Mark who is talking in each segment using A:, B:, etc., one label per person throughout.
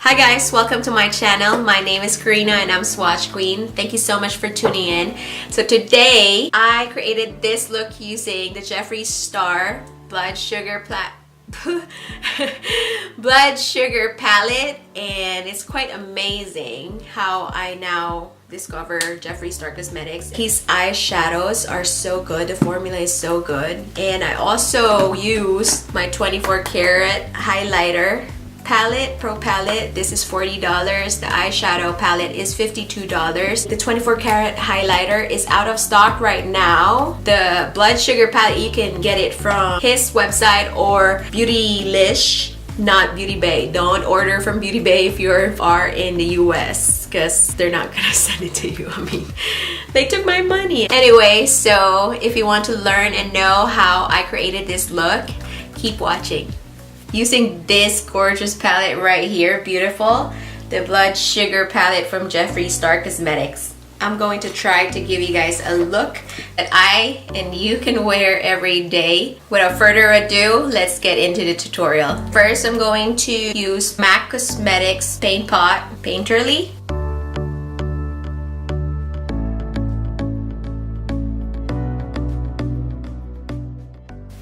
A: Hi guys, welcome to my channel. My name is Karina and I'm Swatch Queen. Thank you so much for tuning in. So today I created this look using the Jeffree Star Blood Sugar Palette, and it's quite amazing how I now discover Jeffree Star Cosmetics. His eyeshadows are so good, the formula is so good, and I also use my 24 karat highlighter palette, Pro Palette. This is $40. The eyeshadow palette is $52. The 24 karat highlighter is out of stock right now. The Blood Sugar palette, you can get it from his website or Beautylish, not Beauty Bay. Don't order from Beauty Bay if you are in the US, because they're not gonna send it to you. I mean, they took my money. Anyway, so if you want to learn and know how I created this look, keep watching. Using this gorgeous palette right here, beautiful, the Blood Sugar palette from Jeffree Star Cosmetics. I'm going to try to give you guys a look that I and you can wear every day. Without further ado, let's get into the tutorial. First, I'm going to use MAC Cosmetics Paint Pot Painterly.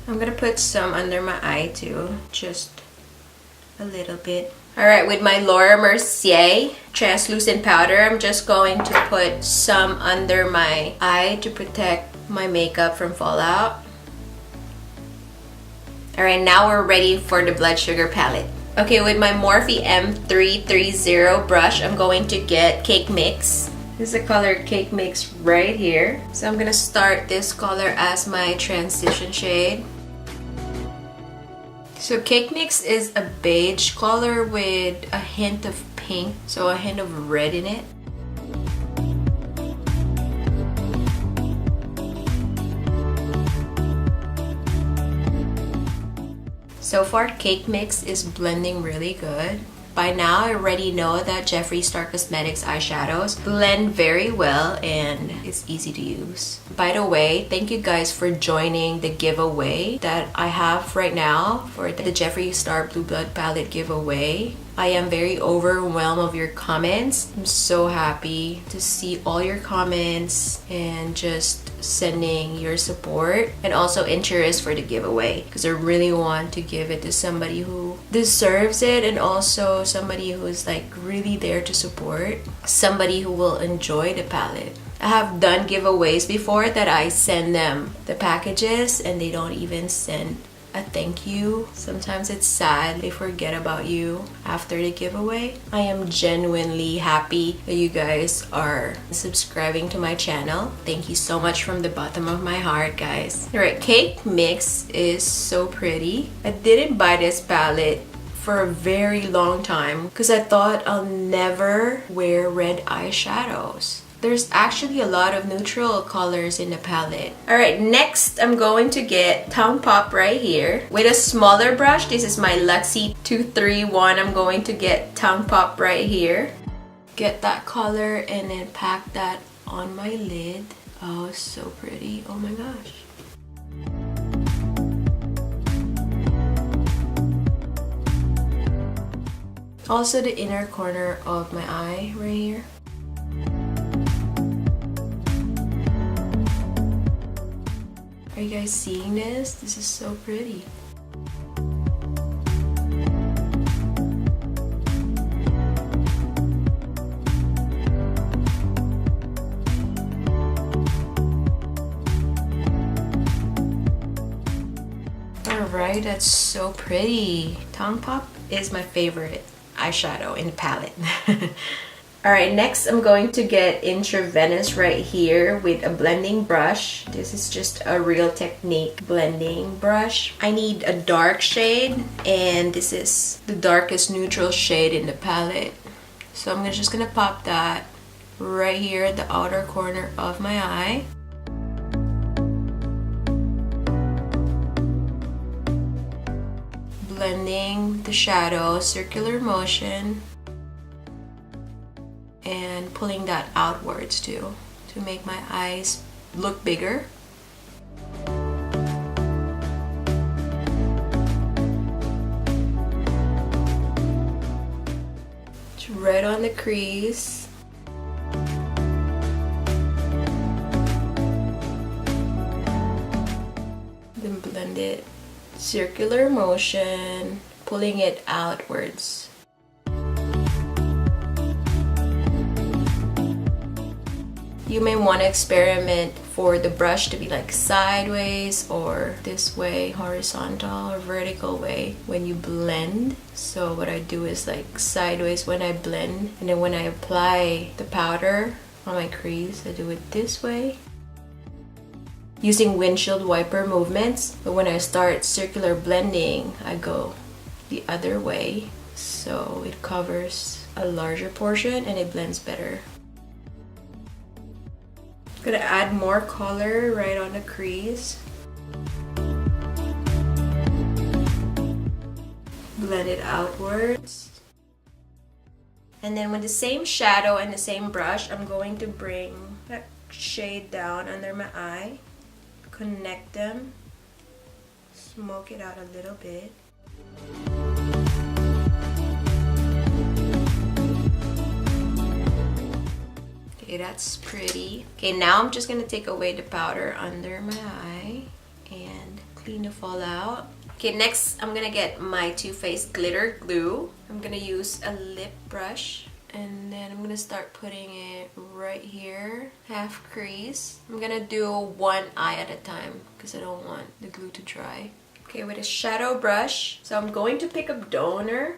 A: I'm gonna put some under my eye too, just a little bit. Alright, with my Laura Mercier translucent powder, I'm just going to put some under my eye to protect my makeup from fallout. Alright, now we're ready for the Blood Sugar palette. Okay, with my Morphe M330 brush, I'm going to get Cake Mix. This is the color Cake Mix right here. So I'm gonna start this color as my transition shade. So Cake Mix is a beige color with a hint of pink, so a hint of red in it. So far, Cake Mix is blending really good. By now, I already know that Jeffree Star Cosmetics eyeshadows blend very well and it's easy to use. By the way, thank you guys for joining the giveaway that I have right now for the Jeffree Star Blue Blood Palette giveaway. I am very overwhelmed of your comments. I'm so happy to see all your comments and just sending your support and also interest for the giveaway, because I really want to give it to somebody who deserves it and also somebody who is like really there to support, somebody who will enjoy the palette. I have done giveaways before that I send them the packages and they don't even send a thank you. Sometimes it's sad they forget about you after the giveaway. I am genuinely happy that you guys are subscribing to my channel. Thank you so much from the bottom of my heart, guys. Alright, Cake Mix is so pretty. I didn't buy this palette for a very long time because I thought I'll never wear red eyeshadows. There's actually a lot of neutral colors in the palette. Alright, next I'm going to get Town Pop right here. With a smaller brush, this is my Luxe 231. I'm going to get Town Pop right here. Get that color and then pack that on my lid. Oh, so pretty. Oh my gosh. Also the inner corner of my eye right here. Are you guys seeing this? This is so pretty. Alright, that's so pretty. Tongue Pop is my favorite eyeshadow in the palette. Alright, next I'm going to get Venice right here with a blending brush. This is just a Real Technique blending brush. I need a dark shade and this is the darkest neutral shade in the palette. So I'm just gonna pop that right here at the outer corner of my eye. Blending the shadow, circular motion. And pulling that outwards too to make my eyes look bigger. Just right on the crease. Then blend it. Circular motion, pulling it outwards. You may want to experiment for the brush to be like sideways or this way, horizontal or vertical way when you blend. So what I do is like sideways when I blend, and then when I apply the powder on my crease, I do it this way using windshield wiper movements. But when I start circular blending, I go the other way, so it covers a larger portion and it blends better. Gonna add more color right on the crease. Blend it outwards. And then with the same shadow and the same brush, I'm going to bring that shade down under my eye, connect them, smoke it out a little bit. Okay, that's pretty. Okay, now I'm just gonna take away the powder under my eye and clean the fallout. Okay, next I'm gonna get my Too Faced glitter glue. I'm gonna use a lip brush, and then I'm gonna start putting it right here, half crease. I'm gonna do one eye at a time because I don't want the glue to dry. Okay, with a shadow brush, so I'm going to pick up Donor,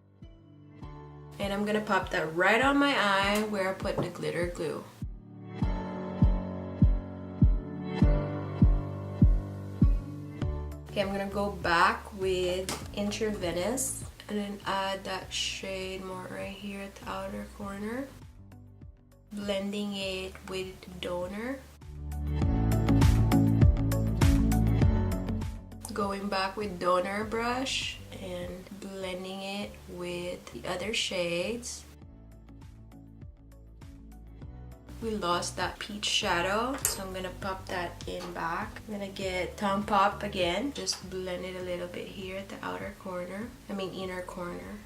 A: and I'm gonna pop that right on my eye where I put the glitter glue. Okay, I'm gonna go back with Venice and then add that shade more right here at the outer corner, blending it with Donor. Going back with Donor brush and blending it with the other shades. We lost that peach shadow, so I'm gonna pop that in back. I'm gonna get Tom Pop again, just blend it a little bit here at the outer corner, inner corner.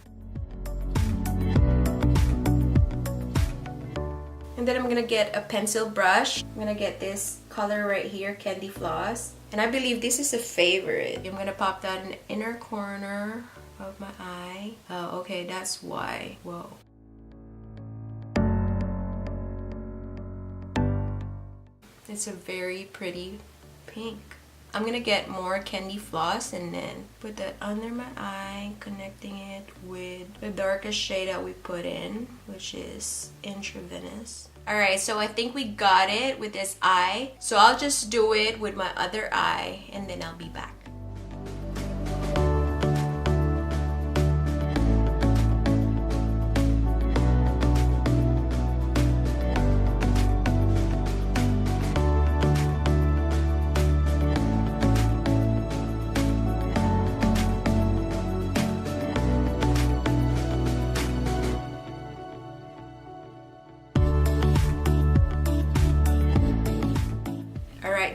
A: And then I'm gonna get a pencil brush. I'm gonna get this color right here, Candy Floss, and I believe this is a favorite. I'm gonna pop that in the inner corner of my eye. Oh, okay, that's why. Whoa. It's a very pretty pink. I'm gonna get more Candy Floss and then put that under my eye, connecting it with the darkest shade that we put in, which is Venice. Alright, so I think we got it with this eye. So I'll just do it with my other eye and then I'll be back.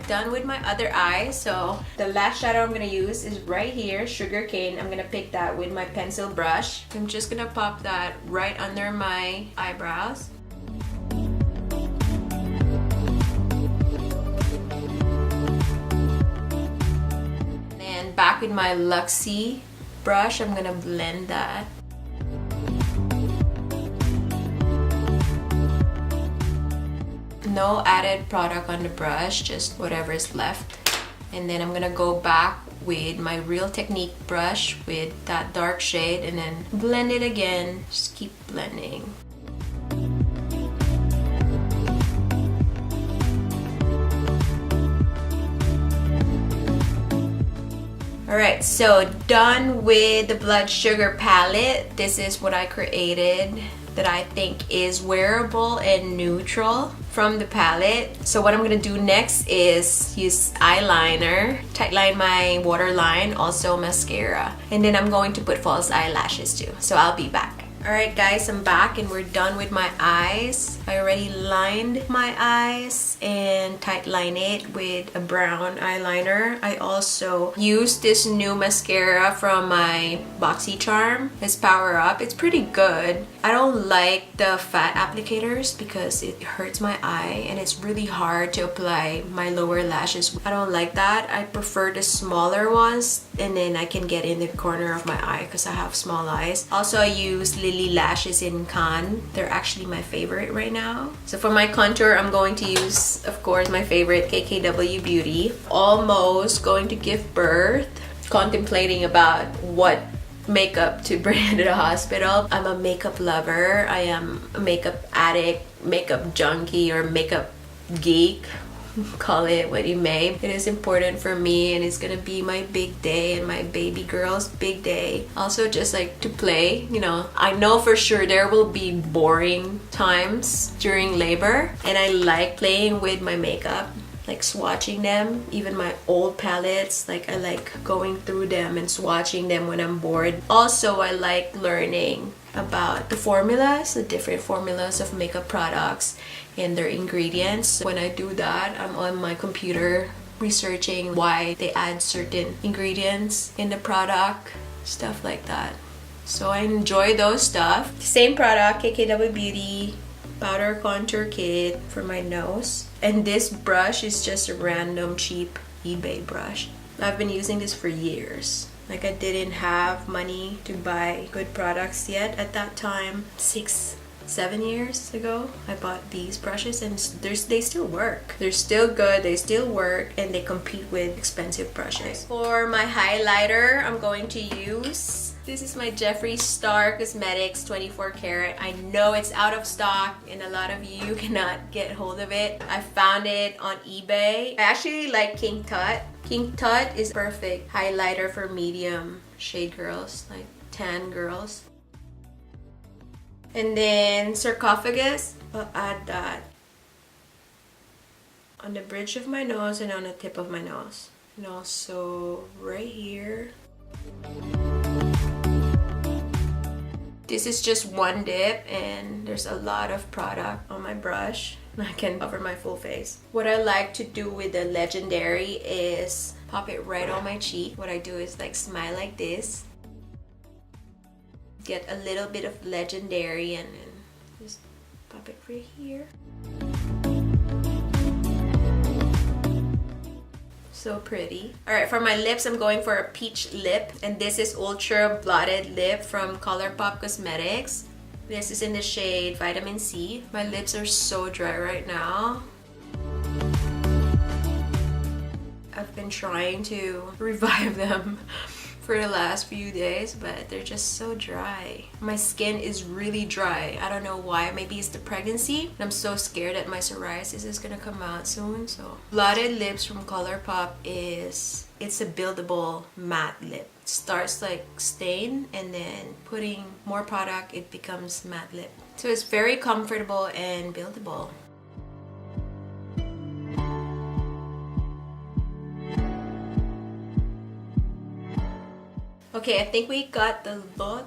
A: Done with my other eye. So the last shadow I'm gonna use is right here, Sugarcane. I'm gonna pick that with my pencil brush. I'm just gonna pop that right under my eyebrows. And back with my Luxe brush, I'm gonna blend that. No added product on the brush, just whatever is left. And then I'm gonna go back with my Real Technique brush with that dark shade and then blend it again. Just keep blending. Alright, so done with the Blood Sugar palette. This is what I created that I think is wearable and neutral from the palette. So what I'm gonna do next is use eyeliner, tightline my waterline, also mascara, and then I'm going to put false eyelashes too. So I'll be back. Alright guys, I'm back and we're done with my eyes. I already lined my eyes and tightline it with a brown eyeliner. I also used this new mascara from my BoxyCharm, this Power Up. It's pretty good. I don't like the fat applicators because it hurts my eye and it's really hard to apply my lower lashes. I don't like that. I prefer the smaller ones and then I can get in the corner of my eye because I have small eyes. Also, I use Lily lashes in Cannes. They're actually my favorite right now. So for my contour, I'm going to use, of course, my favorite KKW Beauty. Almost going to give birth. Contemplating about what makeup to bring to the hospital. I'm a makeup lover. I am a makeup addict, makeup junkie, or makeup geek. Call it what you may. It is important for me and it's gonna be my big day and my baby girl's big day. Also, just like to play, you know, I know for sure there will be boring times during labor and I like playing with my makeup, like swatching them, even my old palettes. Like I like going through them and swatching them when I'm bored. Also, I like learning about the formulas, the different formulas of makeup products and their ingredients. When I do that, I'm on my computer researching why they add certain ingredients in the product, stuff like that. So I enjoy those stuff. Same product, KKW Beauty powder contour kit for my nose. And this brush is just a random cheap eBay brush. I've been using this for years. Like I didn't have money to buy good products yet at that time. 6-7 years ago, I bought these brushes and they still work. They're still good, they still work, and they compete with expensive brushes. For my highlighter, I'm going to use, this is my Jeffree Star Cosmetics 24 karat. I know it's out of stock and a lot of you cannot get hold of it. I found it on eBay. I actually like King Tut. King Tut is perfect highlighter for medium shade girls, like tan girls. And then sarcophagus, I'll add that on the bridge of my nose and on the tip of my nose. And also right here. This is just one dip and there's a lot of product on my brush. I can cover my full face. What I like to do with the Legendary is pop it right on my cheek. What I do is like smile like this. Get a little bit of Legendary and then just pop it right here. So pretty. Alright, for my lips, I'm going for a peach lip. And this is Ultra Blotted Lip from ColourPop Cosmetics. This is in the shade Vitamin C. My lips are so dry right now. I've been trying to revive them for the last few days, but they're just so dry. My skin is really dry. I don't know why. Maybe it's the pregnancy. I'm so scared that my psoriasis is gonna come out soon. So Blotted Lips from ColourPop it's a buildable matte lip. It starts like stain and then putting more product it becomes matte lip. So it's very comfortable and buildable. Okay, I think we got the look.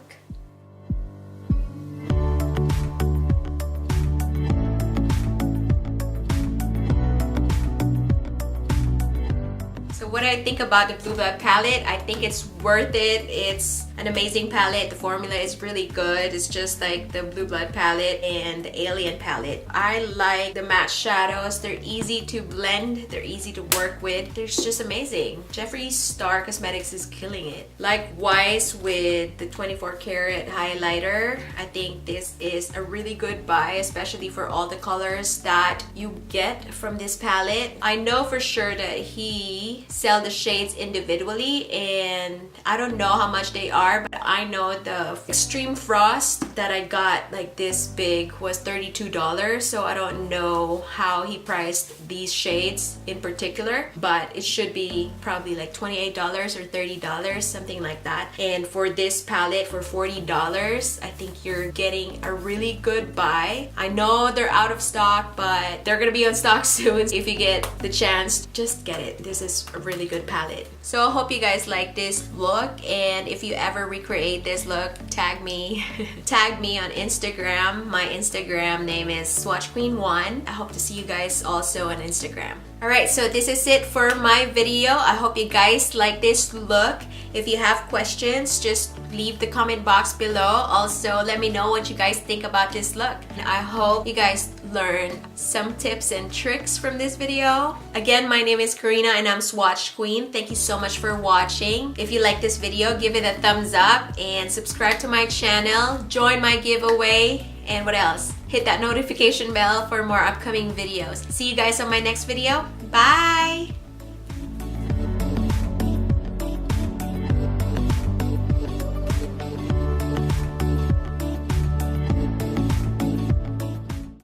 A: So what I think about the Blue Blood palette, I think it's worth it. It's an amazing palette. The formula is really good. It's just like the Blue Blood palette and the Alien palette. I like the matte shadows. They're easy to blend. They're easy to work with. They're just amazing. Jeffree Star Cosmetics is killing it. Likewise with the 24 karat highlighter, I think this is a really good buy, especially for all the colors that you get from this palette. I know for sure that he sells the shades individually and I don't know how much they are, but I know the Extreme Frost that I got like this big was $32, so I don't know how he priced these shades in particular, but it should be probably like $28 or $30, something like that. And for this palette for $40, I think you're getting a really good buy. I know they're out of stock, but they're gonna be on stock soon. If you get the chance, just get it. This is a really good palette. So I hope you guys like this look, and if you ever recreate this look, tag me. Tag me on Instagram. My Instagram name is SwatchQueen1. I hope to see you guys also on Instagram. Alright, so this is it for my video. I hope you guys like this look. If you have questions, just leave the comment box below. Also, let me know what you guys think about this look. And I hope you guys learned some tips and tricks from this video. Again, my name is Karina and I'm Swatch Queen. Thank you so much for watching. If you like this video, give it a thumbs up and subscribe to my channel. Join my giveaway. And what else? Hit that notification bell for more upcoming videos. See you guys on my next video. Bye!